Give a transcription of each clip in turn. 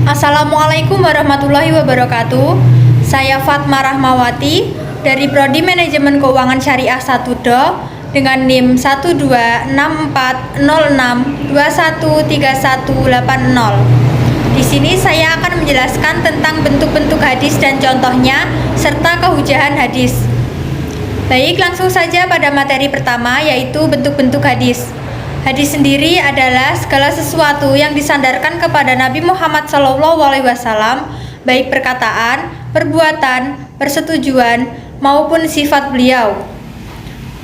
Assalamualaikum warahmatullahi wabarakatuh. Saya Fatma Rahmawati dari Prodi Manajemen Keuangan Syariah 1DO dengan NIM 12646213180. Di sini saya akan menjelaskan tentang bentuk-bentuk hadis dan contohnya serta kehujahan hadis. Baik, langsung saja pada materi pertama, yaitu bentuk-bentuk hadis. Hadis sendiri adalah segala sesuatu yang disandarkan kepada Nabi Muhammad SAW, baik perkataan, perbuatan, persetujuan, maupun sifat beliau.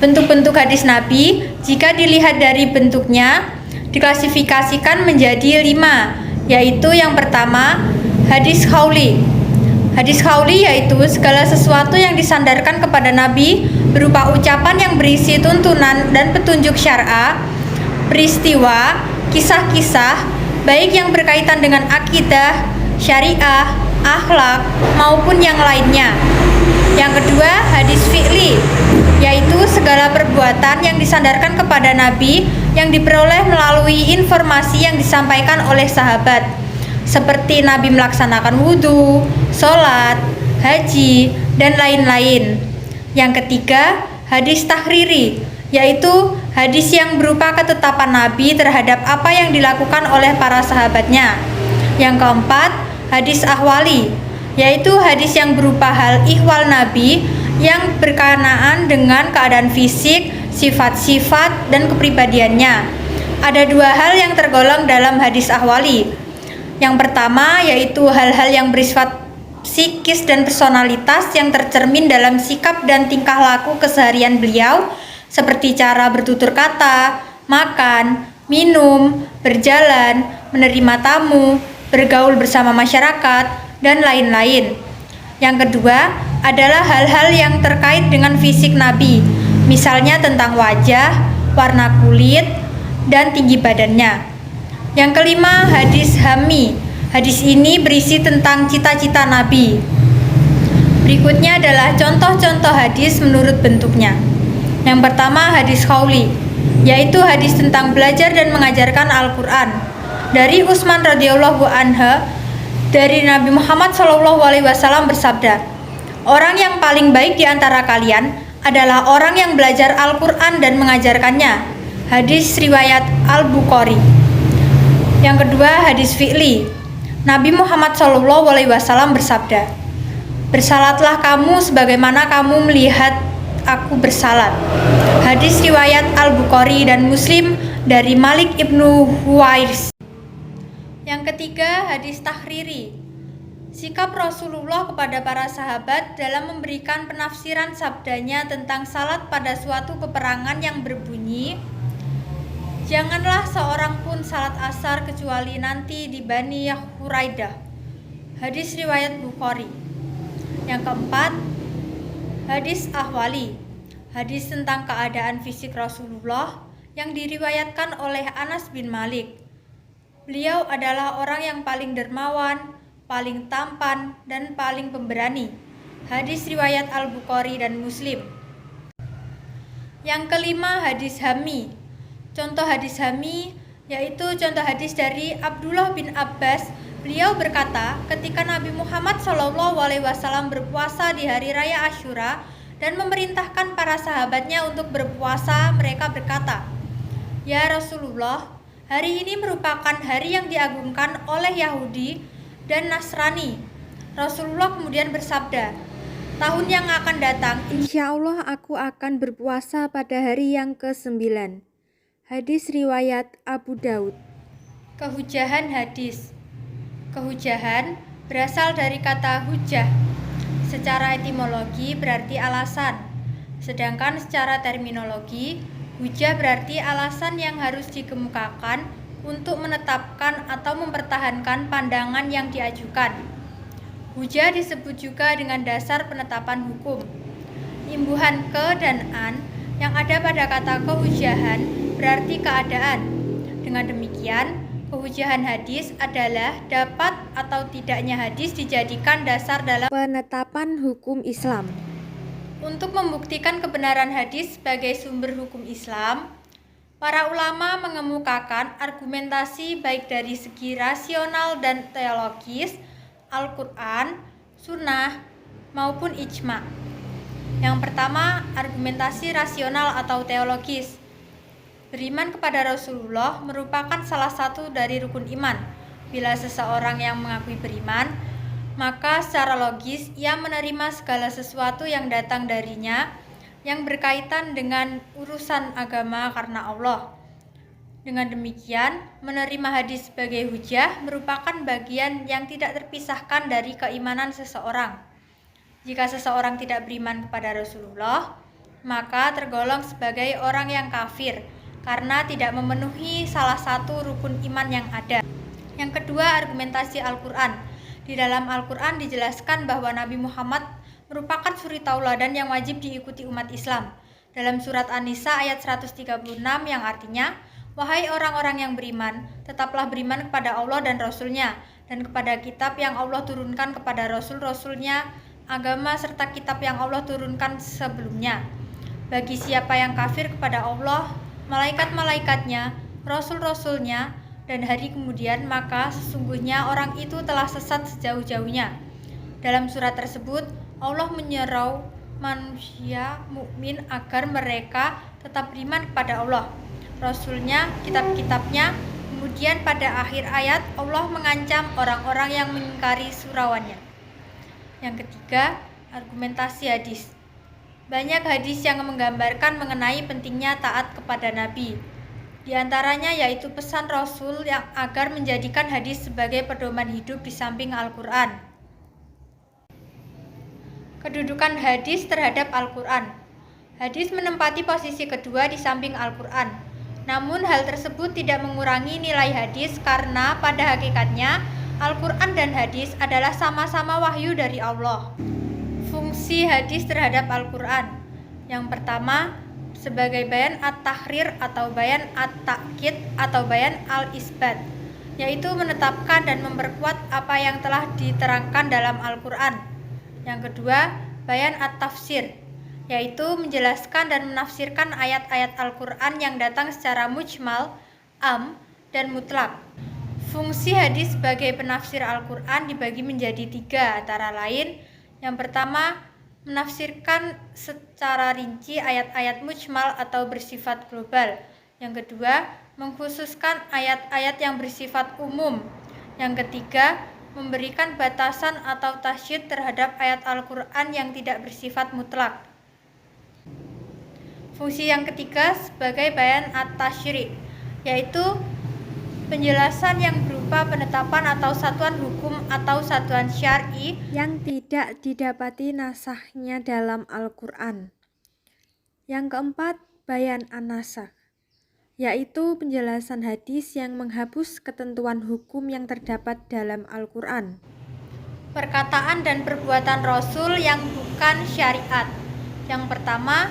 Bentuk-bentuk hadis Nabi, jika dilihat dari bentuknya, diklasifikasikan menjadi 5, yaitu yang pertama, hadis qauli. Hadis qauli yaitu segala sesuatu yang disandarkan kepada Nabi berupa ucapan yang berisi tuntunan dan petunjuk syar'a, peristiwa, kisah-kisah, baik yang berkaitan dengan akidah, syariah, akhlak, maupun yang lainnya. Yang kedua, hadis fi'li, yaitu segala perbuatan yang disandarkan kepada Nabi yang diperoleh melalui informasi yang disampaikan oleh sahabat, seperti Nabi melaksanakan wudhu, sholat, haji, dan lain-lain. Yang ketiga, hadis tahriri, yaitu hadis yang berupa ketetapan Nabi terhadap apa yang dilakukan oleh para sahabatnya. Yang keempat, hadis ahwali, yaitu hadis yang berupa hal ihwal Nabi yang berkenaan dengan keadaan fisik, sifat-sifat, dan kepribadiannya. Ada 2 hal yang tergolong dalam hadis ahwali. Yang pertama yaitu hal-hal yang bersifat psikis dan personalitas yang tercermin dalam sikap dan tingkah laku keseharian beliau, seperti cara bertutur kata, makan, minum, berjalan, menerima tamu, bergaul bersama masyarakat, dan lain-lain. Yang kedua adalah hal-hal yang terkait dengan fisik Nabi, misalnya tentang wajah, warna kulit, dan tinggi badannya. Yang kelima, hadis hammi. Hadis ini berisi tentang cita-cita Nabi. Berikutnya adalah contoh-contoh hadis menurut bentuknya. Yang pertama, hadis qauli, yaitu hadis tentang belajar dan mengajarkan Al-Quran. Dari Utsman radhiyallahu anhu, dari Nabi Muhammad SAW bersabda, orang yang paling baik di antara kalian adalah orang yang belajar Al-Quran dan mengajarkannya. Hadis riwayat Al-Bukhari. Yang kedua, hadis fi'li. Nabi Muhammad SAW bersabda, bersalatlah kamu sebagaimana kamu melihat aku bersalat. Hadis riwayat Al-Bukhari dan Muslim dari Malik ibnu Huwairis. Yang ketiga, hadis tahriri. Sikap Rasulullah kepada para sahabat dalam memberikan penafsiran sabdanya tentang salat pada suatu peperangan yang berbunyi, janganlah seorang pun salat asar kecuali nanti di Bani Quraidah. Hadis riwayat Bukhari. Yang keempat, hadis ahwali. Hadis tentang keadaan fisik Rasulullah yang diriwayatkan oleh Anas bin Malik. Beliau adalah orang yang paling dermawan, paling tampan, dan paling pemberani. Hadis riwayat Al-Bukhari dan Muslim. Yang kelima, hadis hammi. Contoh hadis hammi yaitu contoh hadis dari Abdullah bin Abbas. Beliau berkata, ketika Nabi Muhammad SAW berpuasa di hari raya Asyura dan memerintahkan para sahabatnya untuk berpuasa, mereka berkata, ya Rasulullah, hari ini merupakan hari yang diagungkan oleh Yahudi dan Nasrani. Rasulullah kemudian bersabda, tahun yang akan datang, insya Allah aku akan berpuasa pada hari yang ke-9. Hadis riwayat Abu Daud. Kehujahan hadis. Kehujahan berasal dari kata hujah. Secara etimologi berarti alasan, sedangkan secara terminologi, hujah berarti alasan yang harus dikemukakan untuk menetapkan atau mempertahankan pandangan yang diajukan. Hujah disebut juga dengan dasar penetapan hukum. Imbuhan ke dan an yang ada pada kata kehujahan berarti keadaan. Dengan demikian, kehujahan hadis adalah dapat atau tidaknya hadis dijadikan dasar dalam penetapan hukum Islam. Untuk membuktikan kebenaran hadis sebagai sumber hukum Islam, Para ulama mengemukakan argumentasi baik dari segi rasional dan teologis, Al-Quran, Sunnah, maupun ijma'. Yang pertama, argumentasi rasional atau teologis. Beriman kepada Rasulullah merupakan salah satu dari rukun iman. Bila seseorang yang mengakui beriman, maka secara logis ia menerima segala sesuatu yang datang darinya yang berkaitan dengan urusan agama karena Allah. Dengan demikian, menerima hadis sebagai hujah merupakan bagian yang tidak terpisahkan dari keimanan seseorang. Jika seseorang tidak beriman kepada Rasulullah, maka tergolong sebagai orang yang kafir karena tidak memenuhi salah satu rukun iman yang ada. Yang kedua, argumentasi Al-Quran. Di dalam Al-Quran dijelaskan bahwa Nabi Muhammad merupakan suri tauladan yang wajib diikuti umat Islam. Dalam surat An-Nisa ayat 136 yang artinya, wahai orang-orang yang beriman, tetaplah beriman kepada Allah dan Rasul-Nya, dan kepada kitab yang Allah turunkan kepada Rasul-Rasulnya, agama serta kitab yang Allah turunkan sebelumnya. Bagi siapa yang kafir kepada Allah, malaikat-malaikatnya, Rasul-Rasulnya, dan hari kemudian, maka sesungguhnya orang itu telah sesat sejauh-jauhnya. Dalam surat tersebut, Allah menyeru manusia mukmin agar mereka tetap beriman kepada Allah, Rasulnya, kitab-kitabnya. Kemudian pada akhir ayat Allah mengancam orang-orang yang mengingkari surawannya. Yang ketiga, argumentasi hadis. Banyak hadis yang menggambarkan mengenai pentingnya taat kepada Nabi. Di antaranya yaitu pesan Rasul yang agar menjadikan hadis sebagai pedoman hidup di samping Al-Quran. Kedudukan hadis terhadap Al-Quran. Hadis menempati posisi kedua di samping Al-Quran. Namun hal tersebut tidak mengurangi nilai hadis karena pada hakikatnya Al-Quran dan hadis adalah sama-sama wahyu dari Allah. Fungsi hadis terhadap Al-Quran. Yang pertama, sebagai bayan at-tahrir atau bayan at-ta'kid atau bayan al-isbat, yaitu menetapkan dan memperkuat apa yang telah diterangkan dalam Al-Quran. Yang kedua, bayan at-tafsir, yaitu menjelaskan dan menafsirkan ayat-ayat Al-Quran yang datang secara mujmal, am, dan mutlak. Fungsi hadis sebagai penafsir Al-Quran dibagi menjadi tiga, antara lain: yang pertama, menafsirkan secara rinci ayat-ayat mujmal atau bersifat global. Yang kedua, mengkhususkan ayat-ayat yang bersifat umum. Yang ketiga, memberikan batasan atau tasyid terhadap ayat Al-Quran yang tidak bersifat mutlak. Fungsi yang ketiga sebagai bayan at-tasyri', yaitu penjelasan yang berupa penetapan atau satuan hukum atau satuan syar'i yang tidak didapati nasahnya dalam Al-Quran. Yang keempat, bayan an-nasakh, yaitu penjelasan hadis yang menghapus ketentuan hukum yang terdapat dalam Al-Quran. Perkataan dan perbuatan Rasul yang bukan syariat. Yang pertama,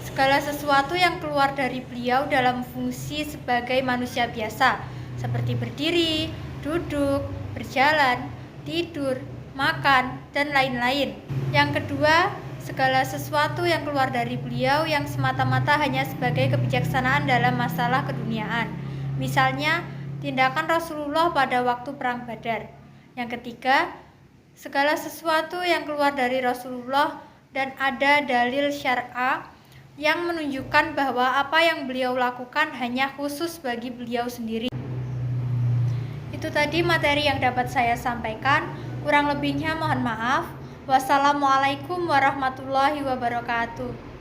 segala sesuatu yang keluar dari beliau dalam fungsi sebagai manusia biasa, seperti berdiri, duduk, berjalan, tidur, makan, dan lain-lain. Yang kedua, segala sesuatu yang keluar dari beliau yang semata-mata hanya sebagai kebijaksanaan dalam masalah keduniaan. Misalnya, tindakan Rasulullah pada waktu perang Badar. Yang ketiga, segala sesuatu yang keluar dari Rasulullah dan ada dalil syar'a yang menunjukkan bahwa apa yang beliau lakukan hanya khusus bagi beliau sendiri. Itu tadi materi yang dapat saya sampaikan. Kurang lebihnya mohon maaf. Wassalamualaikum warahmatullahi wabarakatuh.